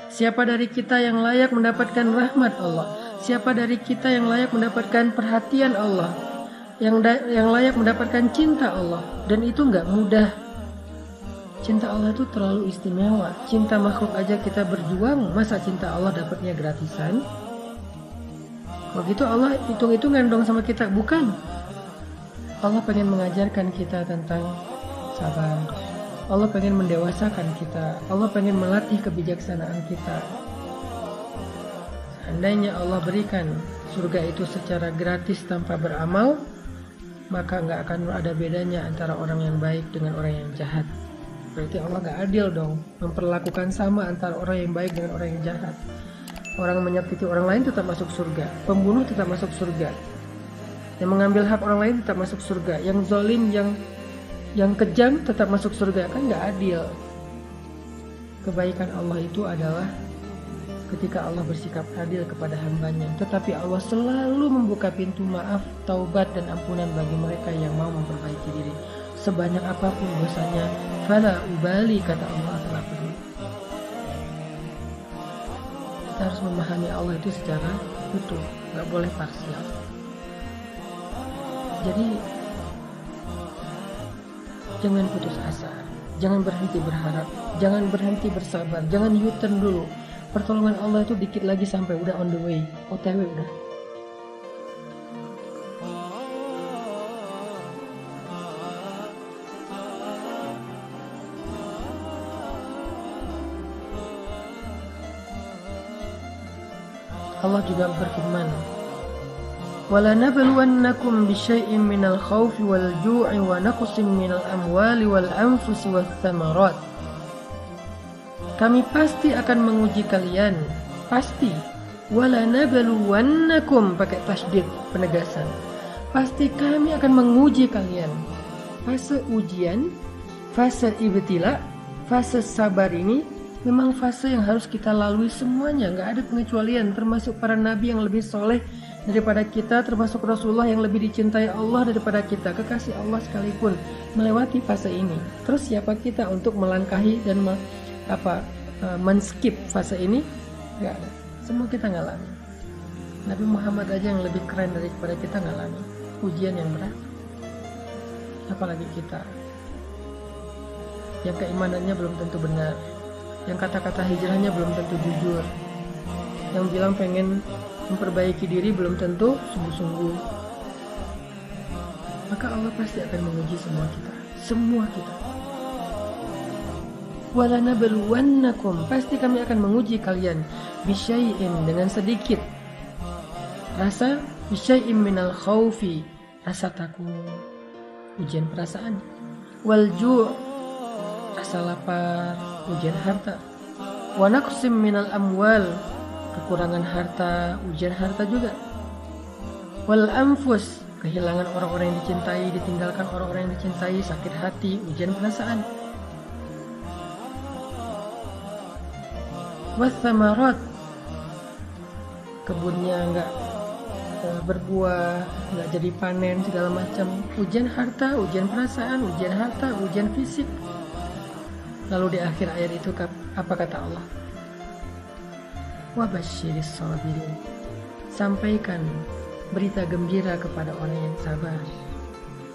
Siapa dari kita yang layak mendapatkan rahmat Allah? Siapa dari kita yang layak mendapatkan perhatian Allah? Yang layak mendapatkan cinta Allah? Dan itu nggak mudah. Cinta Allah itu terlalu istimewa. Cinta makhluk aja kita berjuang, masa cinta Allah dapatnya gratisan? Kalau gitu Allah hitung-hitungan dong sama kita. Bukan. Allah pengen mengajarkan kita tentang sabar. Allah pengen mendewasakan kita. Allah pengen melatih kebijaksanaan kita. Seandainya Allah berikan surga itu secara gratis tanpa beramal, maka nggak akan ada bedanya antara orang yang baik dengan orang yang jahat. Berarti Allah nggak adil dong, memperlakukan sama antara orang yang baik dengan orang yang jahat. Orang menyakiti orang lain tetap masuk surga, pembunuh tetap masuk surga, yang mengambil hak orang lain tetap masuk surga, yang zalim, yang kejam tetap masuk surga. Kan nggak adil. Kebaikan Allah itu adalah ketika Allah bersikap adil kepada hambanya, tetapi Allah selalu membuka pintu maaf, taubat dan ampunan bagi mereka yang mau memperbaiki diri. Sebanyak apapun dosanya, fala ubali, kata Allah, telah peduli. Kita harus memahami Allah itu secara utuh, nggak boleh parsial. Jadi jangan putus asa, jangan berhenti berharap, jangan berhenti bersabar, jangan U-turn dulu. Pertolongan Allah itu dikit lagi sampai, udah on the way, OTW udah. Allah juga berfirman, وَلَنَبْلُوَنَّكُمْ بِشَيْءٍ مِّنَ الْخَوْفِ وَالْجُوعِ وَنَقْصٍ مِّنَ الْأَمْوَالِ وَالْأَنفُسِ وَالثَّمَرَاتِ. Kami pasti akan menguji kalian, pasti. وَلَنَبْلُوَنَّكُمْ, pakai tasydid, penegasan. Pasti kami akan menguji kalian. Fase ujian, fase ibtila, fase sabar ini memang fase yang harus kita lalui semuanya, nggak ada pengecualian, termasuk para nabi yang lebih soleh daripada kita, termasuk Rasulullah yang lebih dicintai Allah daripada kita, kekasih Allah sekalipun melewati fase ini. Terus siapa kita untuk melangkahi dan men-skip fase ini? Nggak ada. Semua kita ngalami. Nabi Muhammad aja yang lebih keren daripada kita ngalami ujian yang berat. Apalagi kita yang keimanannya belum tentu benar, yang kata-kata hijrahnya belum tentu jujur, yang bilang pengen memperbaiki diri belum tentu sungguh-sungguh. Maka Allah pasti akan menguji semua kita. Walanabluwannakum, pasti kami akan menguji kalian, bisyai'in, dengan sedikit rasa, bisyai'in minal khaufi, rasa takut, ujian perasaan, wal ju', rasa lapar, ujian harta, wa naqsim minal amwal, kekurangan harta, ujian harta juga, wal anfus, kehilangan orang-orang yang dicintai, ditinggalkan orang-orang yang dicintai, sakit hati, ujian perasaan, wathamarat, kebunnya enggak berbuah, enggak jadi panen, segala macam, ujian harta, ujian perasaan, ujian harta, ujian fisik. Lalu di akhir ayat itu apa kata Allah? Wa basyiris sabirin, sampaikan berita gembira kepada orang yang sabar.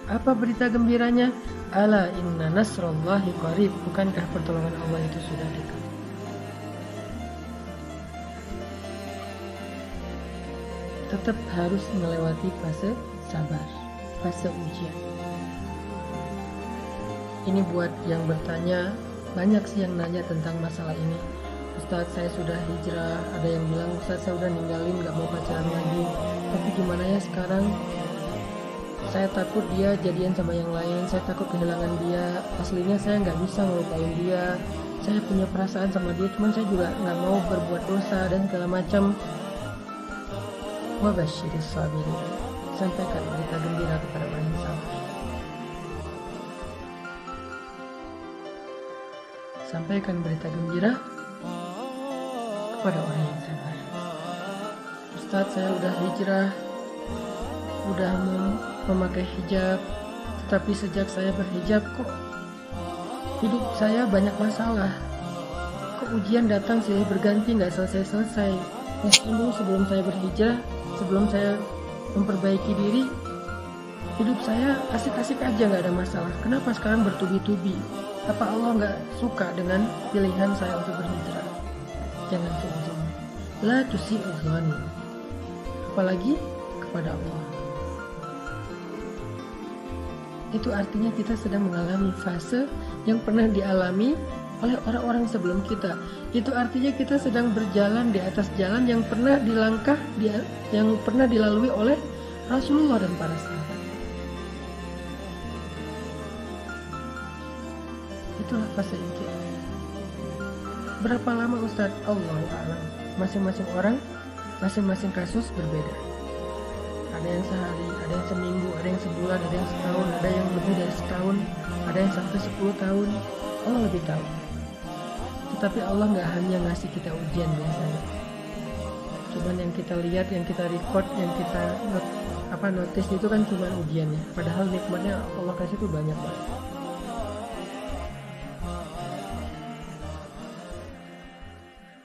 Apa berita gembiranya? Ala inna nasrallahi qarib, bukankah pertolongan Allah itu sudah dekat? Tetap harus melewati fase sabar, fase ujian. Ini buat yang bertanya, banyak sih yang nanya tentang masalah ini. Ustaz, saya sudah hijrah, ada yang bilang Ustaz saya udah ninggalin, gak mau pacaran lagi, tapi gimana ya sekarang? Saya takut dia jadian sama yang lain, saya takut kehilangan dia, aslinya saya gak bisa ngelupain dia, saya punya perasaan sama dia, cuman saya juga gak mau berbuat dosa dan segala macam. Wa basyiris sabirin, sampaikan berita gembira kepada orang yang sabar. Sampaikan berita gembira kepada orang yang sabar. Ustaz, saya udah hijrah, udah memakai hijab, tetapi sejak saya berhijab kok hidup saya banyak masalah. kok ujian datang silih berganti nggak selesai-selesai. Dulu sebelum saya berhijrah, sebelum saya memperbaiki diri, hidup saya asik-asik aja, nggak ada masalah. Kenapa sekarang bertubi-tubi? Apa Allah nggak suka dengan pilihan saya untuk berhijrah? Jangan suudzon. La tusi'udzon. Apalagi kepada Allah. Itu artinya kita sedang mengalami fase yang pernah dialami oleh orang-orang sebelum kita. Itu artinya kita sedang berjalan di atas jalan yang pernah yang pernah dilalui oleh Rasulullah dan para sahabat. Itulah fase itu. Berapa lama Ustadz? Allahu a'lam. Masing-masing orang, masing-masing kasus berbeda. Ada yang sehari, ada yang seminggu, ada yang sebulan, ada yang setahun, ada yang lebih dari setahun, ada yang sampai 10 tahun. Allah lebih tahu. Tetapi Allah nggak hanya ngasih kita ujian biasanya. Cuman yang kita lihat, yang kita record, yang kita notice itu kan cuma ujiannya. Padahal nikmatnya Allah kasih itu banyak banget.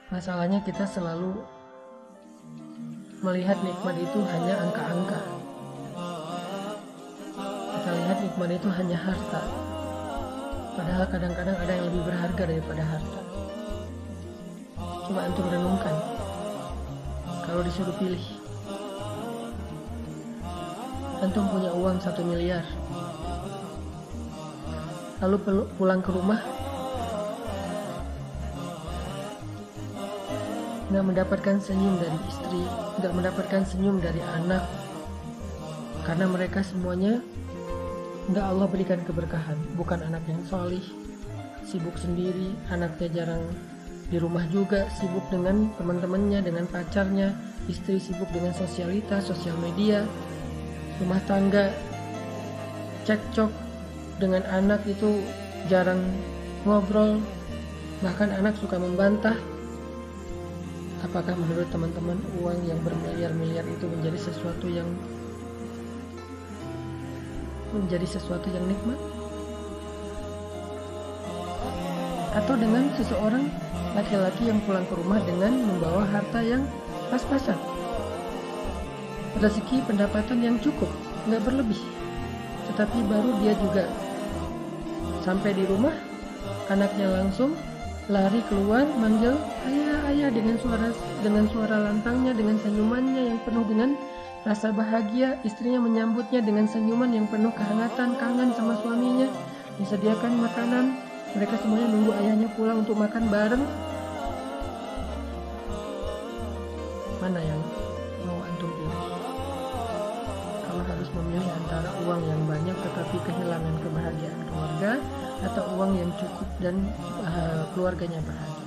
Masalahnya kita selalu melihat nikmat itu hanya angka-angka. Kita lihat nikmat itu hanya harta. Padahal kadang-kadang ada yang lebih berharga daripada harta. Coba antum renungkan. Kalau disuruh pilih, antum punya uang 1 miliar, lalu pulang ke rumah nggak mendapatkan senyum dari istri, nggak mendapatkan senyum dari anak, karena mereka semuanya nggak Allah berikan keberkahan. Bukan anak yang solih, sibuk sendiri, anaknya jarang di rumah juga, sibuk dengan teman-temannya, dengan pacarnya, istri sibuk dengan sosialitas, sosial media, rumah tangga cekcok, dengan anak itu jarang ngobrol, bahkan anak suka membantah. Apakah menurut teman-teman uang yang bermiliar-miliar itu menjadi sesuatu yang nikmat? Atau dengan seseorang laki-laki yang pulang ke rumah dengan membawa harta yang pas-pasan, rezeki pendapatan yang cukup, nggak berlebih, tetapi baru dia juga sampai di rumah, anaknya langsung lari keluar manggil ayah, ayah, dengan suara lantangnya, dengan senyumannya yang penuh dengan rasa bahagia. Istrinya menyambutnya dengan senyuman yang penuh kehangatan, kangen sama suaminya, disediakan makanan. Mereka semuanya nunggu ayahnya pulang untuk makan bareng. Mana yang mau antum pilih? Kalau harus memilih antara uang yang banyak tetapi kehilangan kebahagiaan keluarga, atau uang yang cukup dan keluarganya bahagia.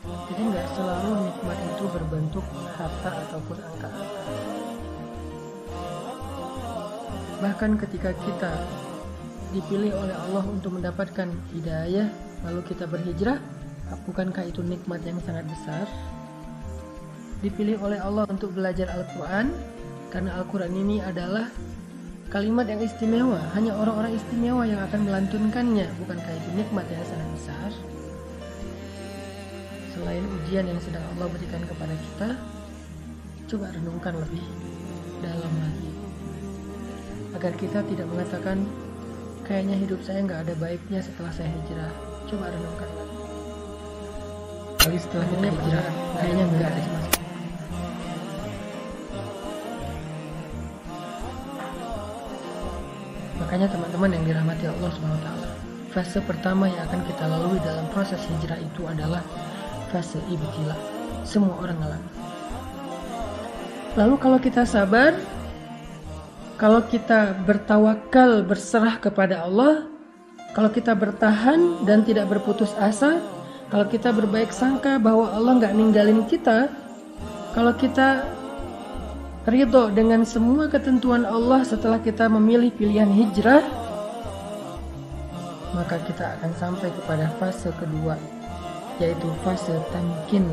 Jadi nggak selalu nikmat itu berbentuk harta ataupun angka-angka. Bahkan ketika kita dipilih oleh Allah untuk mendapatkan hidayah, lalu kita berhijrah, bukankah itu nikmat yang sangat besar? Dipilih oleh Allah untuk belajar Al-Quran, karena Al-Quran ini adalah kalimat yang istimewa, hanya orang-orang istimewa yang akan melantunkannya. Bukankah itu nikmat yang sangat besar? Selain ujian yang sedang Allah berikan kepada kita, coba renungkan lebih dalam lagi, agar kita tidak mengatakan kayaknya hidup saya nggak ada baiknya setelah saya hijrah. Coba renungkan lagi. Kali setelah kita hijrah, kayaknya nggak ada sama sekali. Makanya teman-teman yang dirahmati Allah SWT, fase pertama yang akan kita lalui dalam proses hijrah itu adalah fase ibtila. Semua orang alami. Lalu kalau kita sabar, kalau kita bertawakal, berserah kepada Allah, kalau kita bertahan dan tidak berputus asa, kalau kita berbaik sangka bahwa Allah nggak ninggalin kita, kalau kita ridho dengan semua ketentuan Allah setelah kita memilih pilihan hijrah, maka kita akan sampai kepada fase kedua, yaitu fase tamkin,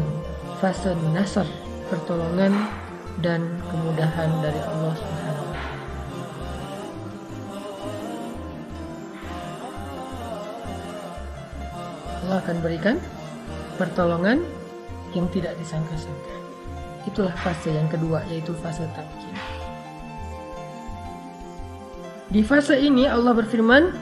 fase nasr, pertolongan dan kemudahan dari Allah Subhanahu wa Ta'ala. Allah akan berikan pertolongan yang tidak disangka-sangka. Itulah fase yang kedua, yaitu fase tamkin. Di fase ini Allah berfirman,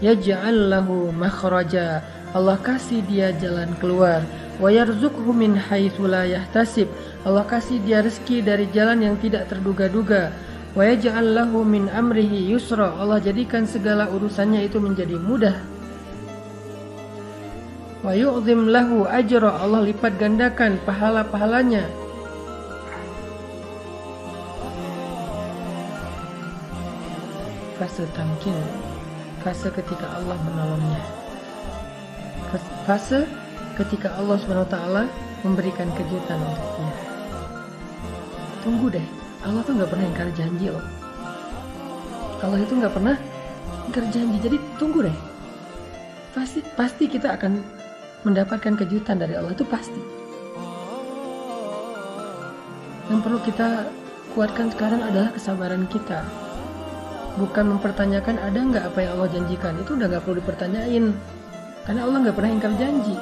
yaj'al lahu makhraja, Allah kasih dia jalan keluar, wa yarzuqhu min haitsu la yahtasib, Allah kasih dia rezeki dari jalan yang tidak terduga-duga, wa yaj'al lahu min amrihi yusra, Allah jadikan segala urusannya itu menjadi mudah, wa yu'zim lahu ajra, Allah lipat gandakan pahala-pahalanya. Fase tamkin, fase ketika Allah menolongnya, fase ketika Allah SWT memberikan kejutan untuk dia. Tunggu deh, Allah tuh gak pernah ingkar janji loh. Allah itu gak pernah ingkar janji, jadi tunggu deh. Pasti kita akan mendapatkan kejutan dari Allah, itu pasti. Yang perlu kita kuatkan sekarang adalah kesabaran kita. Bukan mempertanyakan ada nggak apa yang Allah janjikan, itu udah nggak perlu dipertanyain, karena Allah nggak pernah ingkar janji,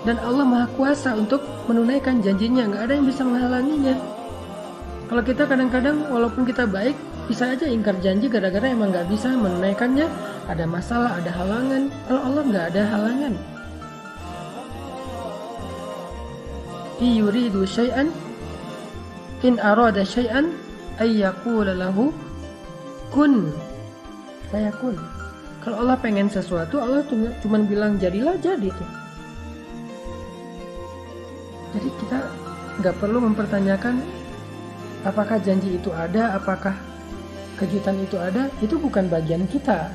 dan Allah maha kuasa untuk menunaikan janjinya, nggak ada yang bisa menghalanginya. Kalau kita kadang-kadang walaupun kita baik, bisa aja ingkar janji gara-gara emang nggak bisa menunaikannya, ada masalah, ada halangan. Kalau Allah nggak ada halangan. Yuridu syai'an in arada syai'an ay yaqula lahu kun fayakun. Kalau Allah pengen sesuatu, Allah cuma bilang jadilah, jadi tuh. Jadi kita nggak perlu mempertanyakan apakah janji itu ada, apakah kejutan itu ada. Itu bukan bagian kita.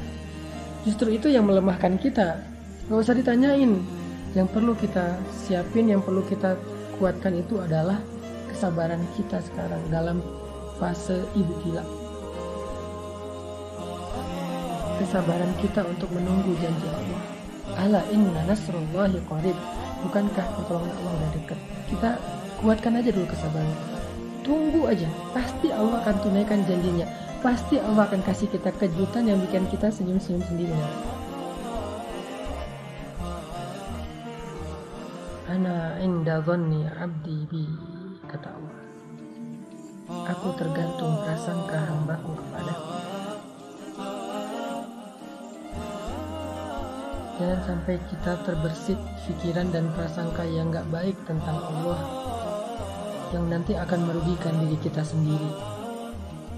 Justru itu yang melemahkan kita. Nggak usah ditanyain. Yang perlu kita siapin, yang perlu kita kuatkan itu adalah kesabaran kita sekarang dalam fase ibtila. Kesabaran kita untuk menunggu janji Allah. Ala inna nasrullahi qarib. Bukankah pertolongan Allah udah dekat? Kita kuatkan aja dulu kesabaran. Tunggu aja, pasti Allah akan tunaikan janjinya. Pasti Allah akan kasih kita kejutan yang bikin kita senyum-senyum sendiri. Ana inda dhanni abdi bi, kata Allah. Aku tergantung prasangka hambaku kepadaku. Jangan sampai kita terbersit pikiran dan prasangka yang gak baik tentang Allah, yang nanti akan merugikan diri kita sendiri.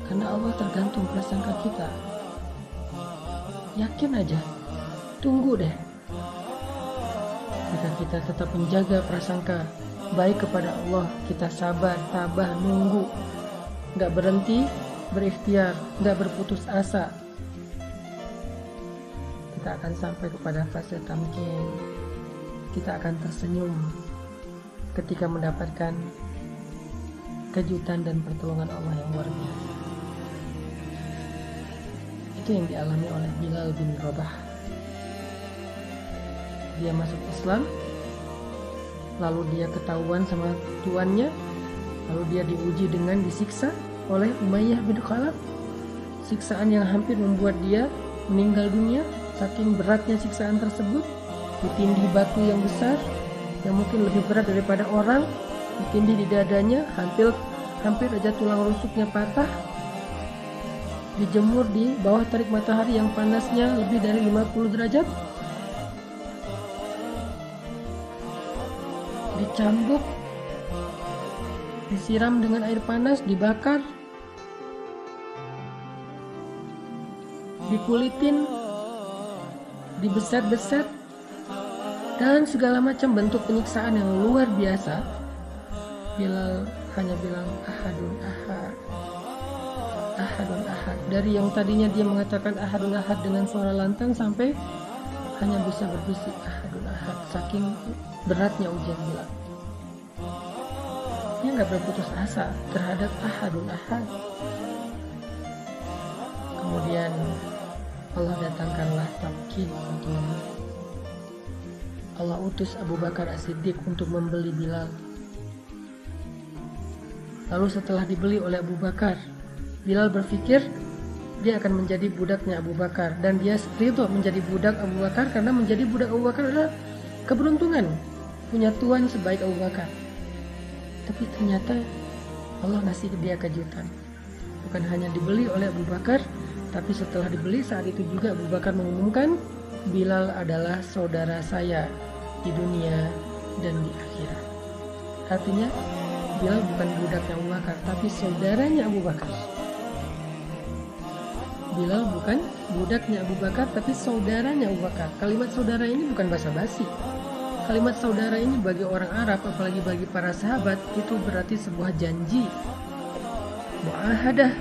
Karena Allah tergantung prasangka kita. Yakin aja, tunggu deh. Jika kita tetap menjaga prasangka baik kepada Allah, kita sabar, tabah, nunggu, gak berhenti, berikhtiar, gak berputus asa, kita akan sampai kepada fase tamkin. Kita akan tersenyum ketika mendapatkan kejutan dan pertolongan Allah yang luar biasa. Itu yang dialami oleh Bilal bin Rabah. Dia masuk Islam, lalu dia ketahuan sama tuannya, lalu dia diuji dengan disiksa oleh Umayyah bin Khalaf, siksaan yang hampir membuat dia meninggal dunia. Saking beratnya siksaan tersebut, ditindih batu yang besar, yang mungkin lebih berat daripada orang, ditindih di dadanya, hampir aja tulang rusuknya patah, dijemur di bawah terik matahari yang panasnya lebih dari 50 derajat, dicambuk, disiram dengan air panas, dibakar, dikulitin, dibeset-beset, dan segala macam bentuk penyiksaan yang luar biasa. Bilal hanya bilang ahadun ahad, ahadun ahad. Dari yang tadinya dia mengatakan ahadun ahad dengan suara lantang sampai hanya bisa berbisik ahadun ahad. Saking beratnya ujian Bilal, dia nggak berputus asa terhadap ahadun ahad. Kemudian Allah datangkanlah tamkin untuknya. Allah utus Abu Bakar As-Siddiq untuk membeli Bilal. Lalu setelah dibeli oleh Abu Bakar, Bilal berpikir dia akan menjadi budaknya Abu Bakar, dan dia ridho menjadi budak Abu Bakar karena menjadi budak Abu Bakar adalah keberuntungan punya tuan sebaik Abu Bakar. Tapi ternyata Allah ngasih dia kejutan. Bukan hanya dibeli oleh Abu Bakar, tapi setelah dibeli saat itu juga Abu Bakar mengumumkan, Bilal adalah saudara saya di dunia dan di akhirat. Artinya Bilal bukan budaknya Abu Bakar, tapi saudaranya Abu Bakar. Bilal bukan budaknya Abu Bakar, tapi saudaranya Abu Bakar. Kalimat saudara ini bukan basa-basi. Kalimat saudara ini bagi orang Arab, apalagi bagi para sahabat, itu berarti sebuah janji, muahadah,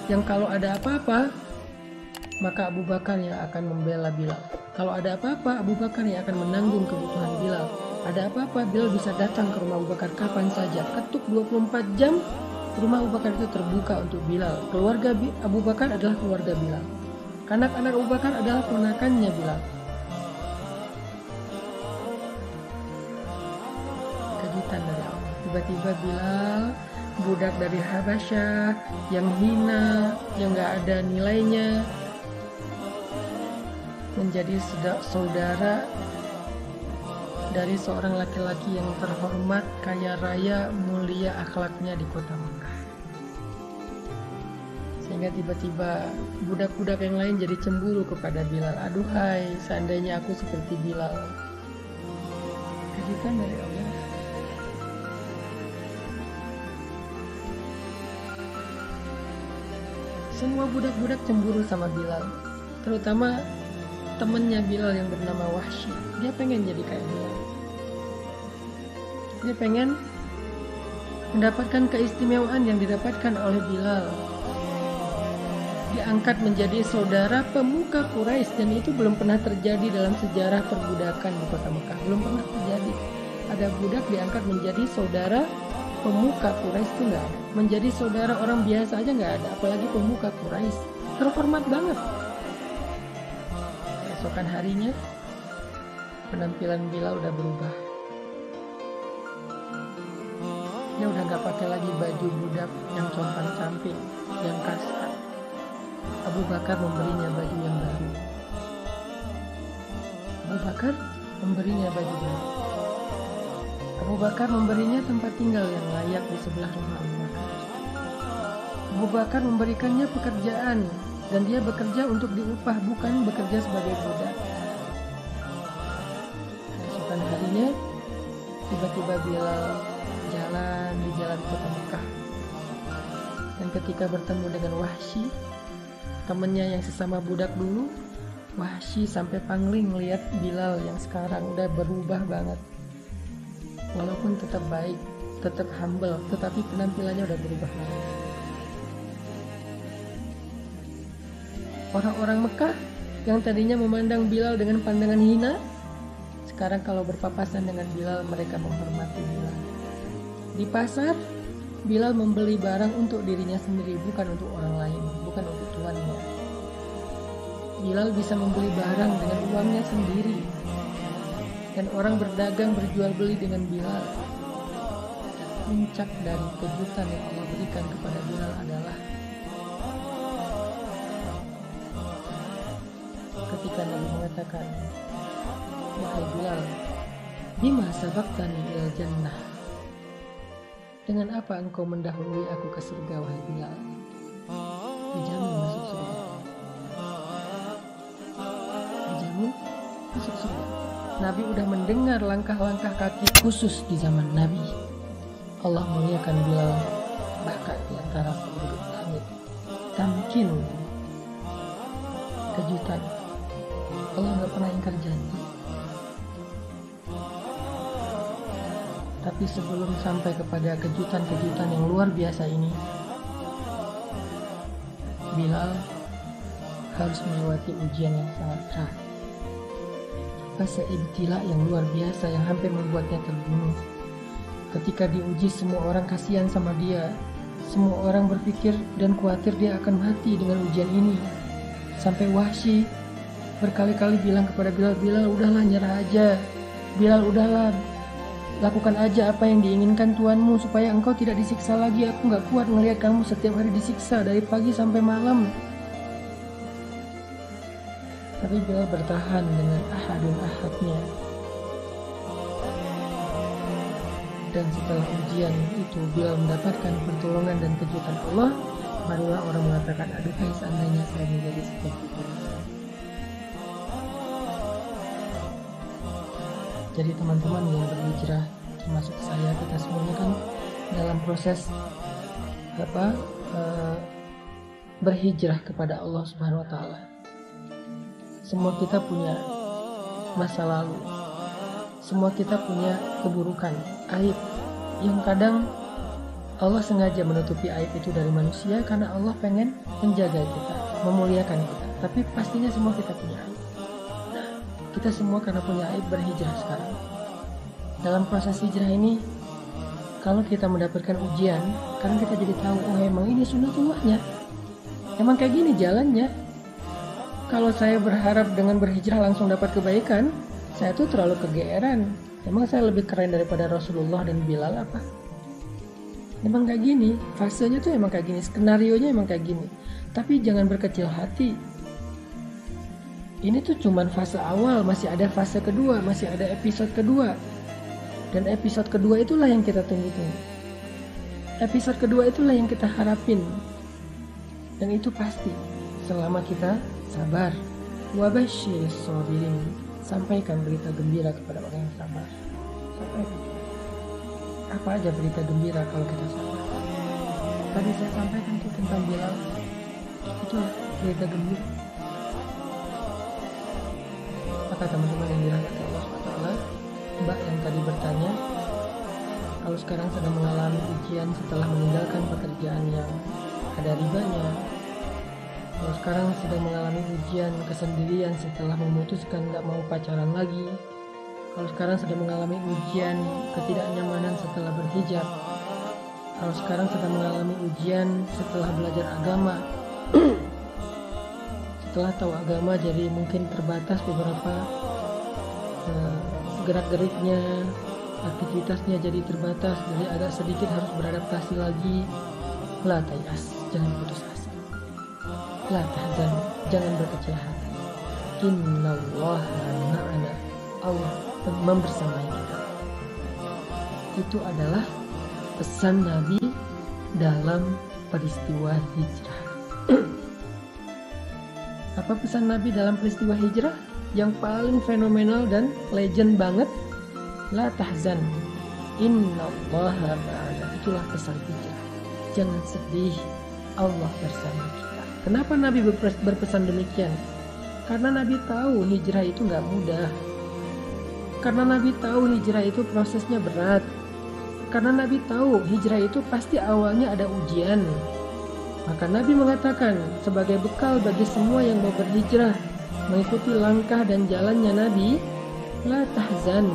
yang kalau ada apa-apa, maka Abu Bakar yang akan membela Bilal. Kalau ada apa-apa, Abu Bakar yang akan menanggung kebutuhan Bilal. Ada apa-apa, Bilal bisa datang ke rumah Abu Bakar kapan saja. Ketuk 24 jam, rumah Abu Bakar itu terbuka untuk Bilal. Keluarga Abu Bakar adalah keluarga Bilal. Anak-anak Abu Bakar adalah ponakannya Bilal. Kejutan dari Allah. Tiba-tiba Bilal, budak dari Habasyah, yang hina, yang gak ada nilainya, menjadi saudara dari seorang laki-laki yang terhormat, kaya raya, mulia akhlaknya di kota Mekah. Sehingga tiba-tiba budak-budak yang lain jadi cemburu kepada Bilal. Aduhai, seandainya aku seperti Bilal. Kejutan dari Allah. Semua budak-budak cemburu sama Bilal, terutama temannya Bilal yang bernama Wahsy. Dia pengen jadi kayak Bilal. Dia pengen mendapatkan keistimewaan yang didapatkan oleh Bilal. Diangkat menjadi saudara pemuka Quraisy, dan itu belum pernah terjadi dalam sejarah perbudakan di kota Mekah. Belum pernah terjadi. Ada budak diangkat menjadi saudara pemuka Quraisy, itu nggak ada. Menjadi saudara orang biasa aja nggak ada, apalagi pemuka Quraisy. Terhormat banget. Keesokan harinya penampilan Bilal udah berubah. Dia udah gak pakai lagi baju budak yang compang-camping, yang kasar. Abu Bakar memberinya baju yang baru. Abu Bakar memberinya baju baru. Abu Bakar memberinya tempat tinggal yang layak di sebelah rumah Abu Bakar. Abu Bakar memberikannya pekerjaan, dan dia bekerja untuk diupah, bukan bekerja sebagai budak. Keesokan harinya, tiba-tiba Bilal jalan di jalan kota Mekah. Dan ketika bertemu dengan Wahsy, temannya yang sesama budak dulu, Wahsy sampai pangling lihat Bilal yang sekarang udah berubah banget. Walaupun tetap baik, tetap humble, tetapi penampilannya udah berubah banget. Orang-orang Mekah yang tadinya memandang Bilal dengan pandangan hina, sekarang kalau berpapasan dengan Bilal, mereka menghormati Bilal. Di pasar, Bilal membeli barang untuk dirinya sendiri, bukan untuk orang lain, bukan untuk tuannya. Bilal bisa membeli barang dengan uangnya sendiri, dan orang berdagang berjual beli dengan Bilal. Puncak dari kejutan yang Allah berikan kepada Bilal adalah ketika Nabi mengatakan, wahai Bilal, bima sabaqtani ilal jannah, dengan apa engkau mendahului aku ke surga, wahai Bilal? Dijamin masuk surga. Dijamin masuk surga. Nabi udah mendengar langkah-langkah kaki khusus di zaman Nabi. Allah muliakan Bilal bahkan di antara penduduk langit. Tamkin, kejutan. Allah gak pernah ingkar janji. Tapi sebelum sampai kepada kejutan-kejutan yang luar biasa ini, Bilal harus melewati ujian yang sangat berat. Fase ibtila yang luar biasa yang hampir membuatnya terbunuh. Ketika diuji, semua orang kasihan sama dia. Semua orang berpikir dan khawatir dia akan mati dengan ujian ini. Sampai Wahsy berkali-kali bilang kepada Bilal, Bilal udahlah, nyerah aja. Bilal udahlah, lakukan aja apa yang diinginkan tuanmu supaya engkau tidak disiksa lagi. Aku gak kuat ngelihat kamu setiap hari disiksa dari pagi sampai malam. Tapi Bilal bertahan dengan ahadun ahadnya. Dan setelah ujian itu, bila mendapatkan pertolongan dan kejutan Allah, barulah orang mengatakan, aduhai seandainya saya menjadi seperti itu. Jadi teman-teman yang berhijrah, termasuk saya, kita semuanya kan dalam proses berhijrah kepada Allah Subhanahu wa taala. Semua kita punya masa lalu. Semua kita punya keburukan, aib yang kadang Allah sengaja menutupi aib itu dari manusia karena Allah pengen menjaga kita, memuliakan kita. Tapi pastinya semua kita punya aib. Nah, kita semua karena punya aib berhijrah sekarang. Dalam proses hijrah ini, kalau kita mendapatkan ujian, karena kita jadi tahu, oh emang ini sunnatullahnya, emang kayak gini jalannya. Kalau saya berharap dengan berhijrah langsung dapat kebaikan, saya tuh terlalu kegeeran. Emang saya lebih keren daripada Rasulullah dan Bilal apa? Emang kayak gini, fasenya tuh emang kayak gini, skenarionya emang kayak gini. Tapi jangan berkecil hati. Ini tuh cuman fase awal, masih ada fase kedua, masih ada episode kedua. Dan episode kedua itulah yang kita tunggu-tunggu. Episode kedua itulah yang kita harapin. Dan itu pasti selama kita sabar. Wabasyiris shabirin. Sampaikan berita gembira kepada orang yang sabar. Sampaikan. Apa aja berita gembira kalau kita sabar? Tadi saya sampaikan itu tentang Bilal. Itulah berita gembira. Maka teman-teman yang dirahmati Allah SWT, Mbak yang tadi bertanya, kalau sekarang sedang mengalami ujian setelah meninggalkan pekerjaan yang ada ribanya, kalau sekarang sedang mengalami ujian kesendirian setelah memutuskan gak mau pacaran lagi, kalau sekarang sedang mengalami ujian ketidaknyamanan setelah berhijab, kalau sekarang sedang mengalami ujian setelah belajar agama, setelah tahu agama jadi mungkin terbatas beberapa gerak-geriknya, aktivitasnya jadi terbatas, jadi agak sedikit harus beradaptasi lagi. La tayas, jangan putus asa. La tahzan, jangan berkecil hati. Innallaha ma'ana, Allah membersamai kita. Itu adalah pesan Nabi dalam peristiwa hijrah. Apa pesan Nabi dalam peristiwa hijrah? Yang paling fenomenal dan legend banget, la tahzan, innallaha ma'ana. Itulah pesan hijrah. Jangan sedih, Allah bersama kita. Kenapa Nabi berpesan demikian? Karena Nabi tahu hijrah itu gak mudah. Karena Nabi tahu hijrah itu prosesnya berat. Karena Nabi tahu hijrah itu pasti awalnya ada ujian. Maka Nabi mengatakan sebagai bekal bagi semua yang mau berhijrah, mengikuti langkah dan jalannya Nabi, la tahzan,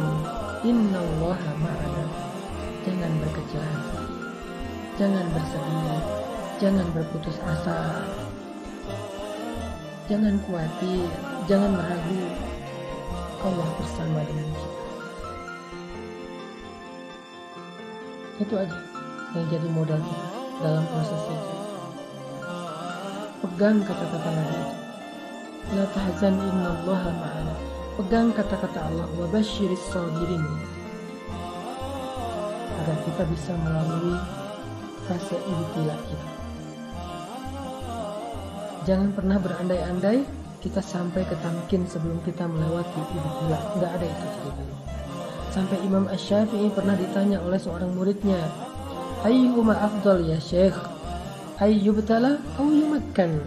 innallaha ma'ana. Jangan berkecil hati, jangan bersedih, jangan berputus asa, jangan khawatir, jangan ragu. Allah bersama dengan kita. Itu aja yang jadi modal kita dalam proses hijrah. Pegang kata-kata Nabi itu. La tahzan innallaha ma'ana. Pegang kata-kata Allah, wa basyiris shabirin, agar kita bisa melalui fase ibtilah kita. Jangan pernah berandai-andai kita sampai ke tamkin sebelum kita melewati ibtilah. Enggak ada itu ceritanya. Sampai Imam Asy-Syafi'i pernah ditanya oleh seorang muridnya, ayyuhuma afdal ya Syekh, ayyubtala aw yumakkan?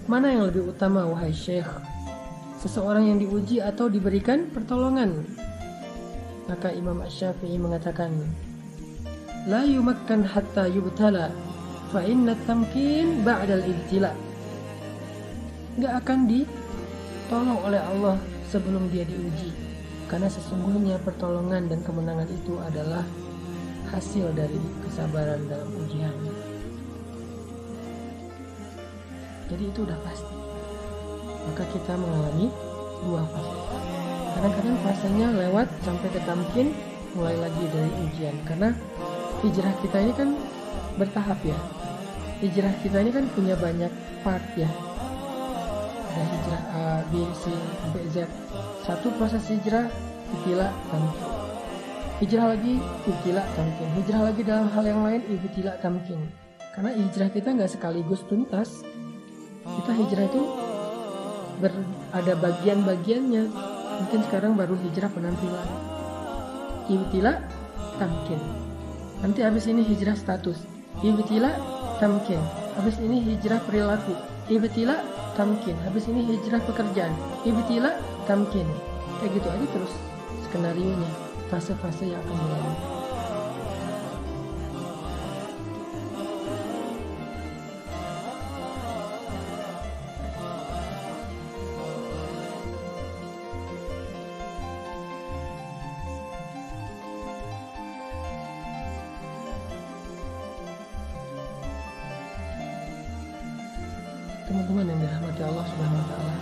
Mana yang lebih utama wahai Syekh? Seseorang yang diuji atau diberikan pertolongan? Maka Imam Asy-Syafi'i mengatakan, la yumakkan hatta yubtala, fa inna tamkin ba'dal ibtila. Gak akan ditolong oleh Allah sebelum dia diuji, karena sesungguhnya pertolongan dan kemenangan itu adalah hasil dari kesabaran dalam ujian. Jadi itu udah pasti. Maka kita mengalami dua fase. Kadang-kadang fasenya lewat sampai ke tamkin, mulai lagi dari ujian. Karena hijrah kita ini kan bertahap ya. Hijrah kita ini kan punya banyak part ya. Ada hijrah A, B, C, sampai Z. Satu proses hijrah, ibtilah, tamkin. Hijrah lagi, ibtila tamkin. Hijrah lagi dalam hal yang lain, ibtila tamkin. Karena hijrah kita nggak sekaligus tuntas. Kita hijrah itu ada bagian-bagiannya. Mungkin sekarang baru hijrah penampilan. Ibtila tamkin. Nanti habis ini hijrah status. Ibtila tamkin. Habis ini hijrah perilaku. Ibtila tamkin. Habis ini hijrah pekerjaan. Ibtila tamkin. Kayak gitu aja terus skenarionya, fase-fase yang akan dilalui. Teman-teman yang dirahmati Allah Subhanahu wa Ta'ala,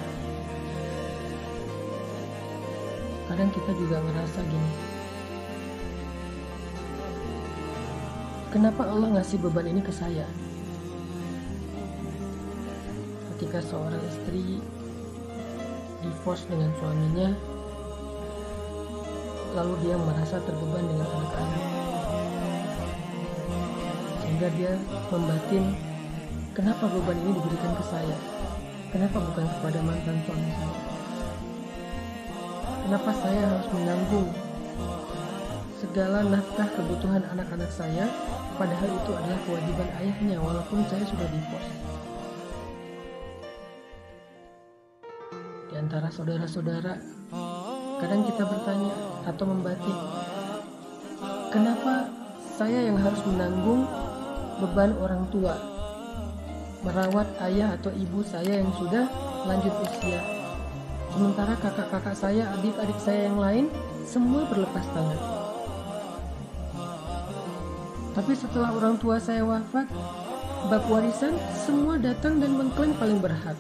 kadang kita juga ngerasa gini, kenapa Allah ngasih beban ini ke saya? Ketika seorang istri divorce dengan suaminya, lalu dia merasa terbeban dengan anak-anak, sehingga dia membatin, kenapa beban ini diberikan ke saya? Kenapa bukan kepada mantan suami saya? Kenapa saya harus menanggung segala nafkah kebutuhan anak-anak saya, padahal itu adalah kewajiban ayahnya walaupun saya sudah divorce? Di antara saudara-saudara, kadang kita bertanya atau membatik, kenapa saya yang harus menanggung beban orang tua, merawat ayah atau ibu saya yang sudah lanjut usia, sementara kakak-kakak saya, adik-adik saya yang lain semua berlepas tangan. Tapi setelah orang tua saya wafat, bab warisan semua datang dan mengklaim paling berhak.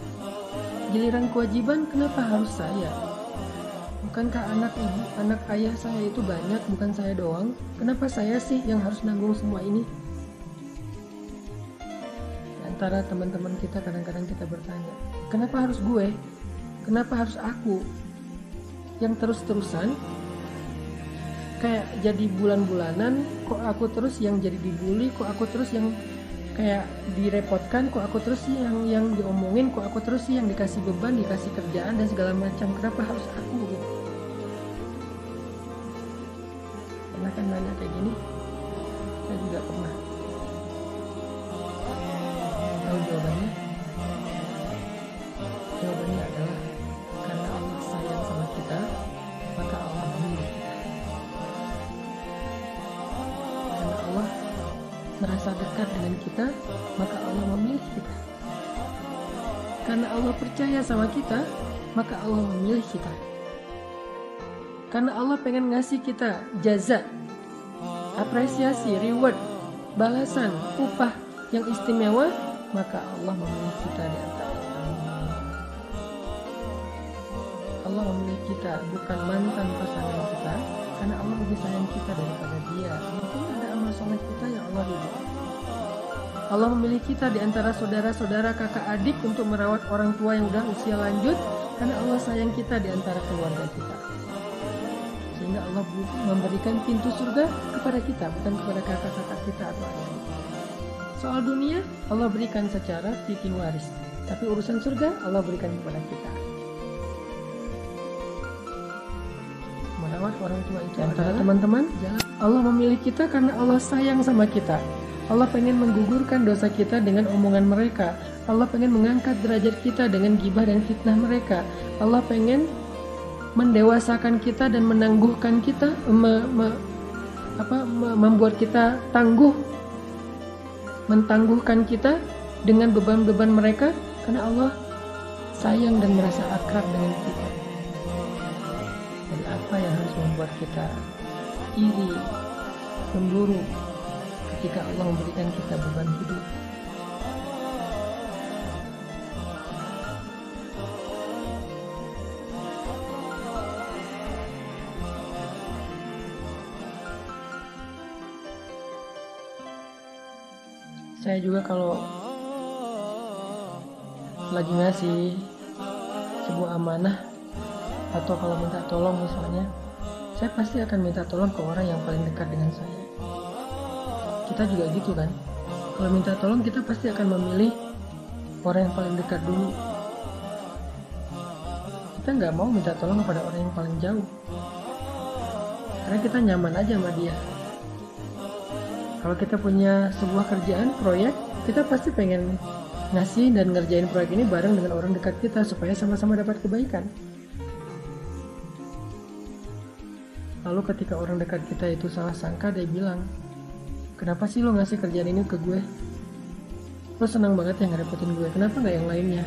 Giliran kewajiban kenapa harus saya? Bukankah anak ibu, anak ayah saya itu banyak, bukan saya doang? Kenapa saya sih yang harus nanggung semua ini? Antara teman-teman kita kadang-kadang kita bertanya, kenapa harus gue? Kenapa harus aku? Yang terus-terusan kayak jadi bulan-bulanan, kok aku terus yang jadi dibully, kok aku terus yang kayak direpotkan, kok aku terus yang diomongin, kok aku terus yang dikasih beban, dikasih kerjaan dan segala macam. Kenapa harus aku gitu? Pernah kan nanya kayak gini? Saya juga pernah. Tahu jawabannya? Jawabannya adalah karena Allah sayang sama kita, maka Allah memilih kita. Karena Allah merasa dekat dengan kita, maka Allah memilih kita. Karena Allah percaya sama kita, maka Allah memilih kita. Karena Allah pengen ngasih kita jaza, apresiasi, reward, balasan, upah yang istimewa, maka Allah memilih kita di antara orang. Allah memilih kita, bukan mantan pasangan kita, karena Allah lebih sayang kita daripada dia. Mungkin ada amal soleh kita yang Allah ridho. Allah memilih kita di antara saudara-saudara, kakak adik untuk merawat orang tua yang udah usia lanjut, karena Allah sayang kita di antara keluarga kita. Sehingga Allah memberikan pintu surga kepada kita, bukan kepada kakak-kakak kita atau adik. Soal dunia, Allah berikan secara fikih waris. Tapi urusan surga, Allah berikan kepada kita. Merawat orang tua itu antara teman-teman, Allah memilih kita karena Allah sayang sama kita. Allah pengen menggugurkan dosa kita dengan omongan mereka. Allah pengen mengangkat derajat kita dengan gibah dan fitnah mereka. Allah pengen mendewasakan kita dan menangguhkan kita, membuat kita tangguh, mentangguhkan kita dengan beban-beban mereka, karena Allah sayang dan merasa akrab dengan kita. Jadi apa yang harus membuat kita iri, cemburu ketika Allah memberikan kita beban hidup? Saya juga kalau lagi ngasih sebuah amanah atau kalau minta tolong misalnya, saya pasti akan minta tolong ke orang yang paling dekat dengan saya. Kita juga gitu kan, kalau minta tolong kita pasti akan memilih orang yang paling dekat dulu. Kita nggak mau minta tolong kepada orang yang paling jauh, karena kita nyaman aja sama dia. Kalau kita punya sebuah kerjaan, proyek, kita pasti pengen ngasih dan ngerjain proyek ini bareng dengan orang dekat kita supaya sama-sama dapat kebaikan. Lalu ketika orang dekat kita itu salah sangka, dia bilang, kenapa sih lo ngasih kerjaan ini ke gue? Lo senang banget ya ngerepotin gue, kenapa gak yang lainnya?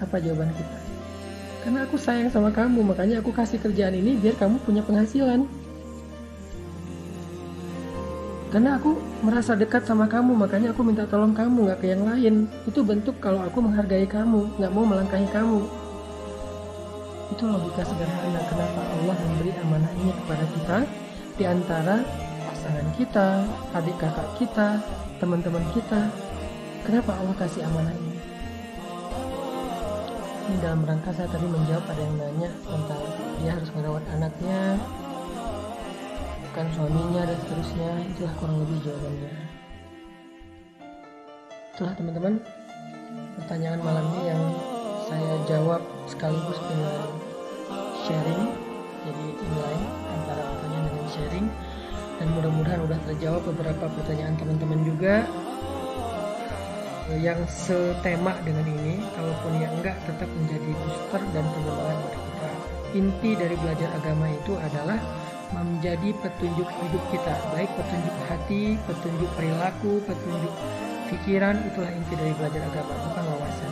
Apa jawaban kita? Karena aku sayang sama kamu, makanya aku kasih kerjaan ini biar kamu punya penghasilan. Karena aku merasa dekat sama kamu, makanya aku minta tolong kamu, gak ke yang lain. Itu bentuk kalau aku menghargai kamu, gak mau melangkahi kamu. Itu logika sederhana kenapa Allah memberi amanah ini kepada kita, di antara pasangan kita, adik kakak kita, teman-teman kita. Kenapa Allah kasih amanah ini? Ini dalam rangka saya tadi menjawab ada yang nanya tentang dia harus merawat anaknya, bukan suaminya dan seterusnya. Itulah kurang lebih jawabannya. Itulah teman-teman pertanyaan malam ini yang saya jawab sekaligus dengan sharing, jadi inline antara pertanyaan dengan sharing, dan mudah-mudahan udah terjawab beberapa pertanyaan teman-teman juga yang setema dengan ini. Kalaupun yang enggak, tetap menjadi booster dan pengembangan buat kita. Inti dari belajar agama itu adalah menjadi petunjuk hidup kita, baik petunjuk hati, petunjuk perilaku, petunjuk pikiran. Itulah inti dari belajar agama, bukan wawasan.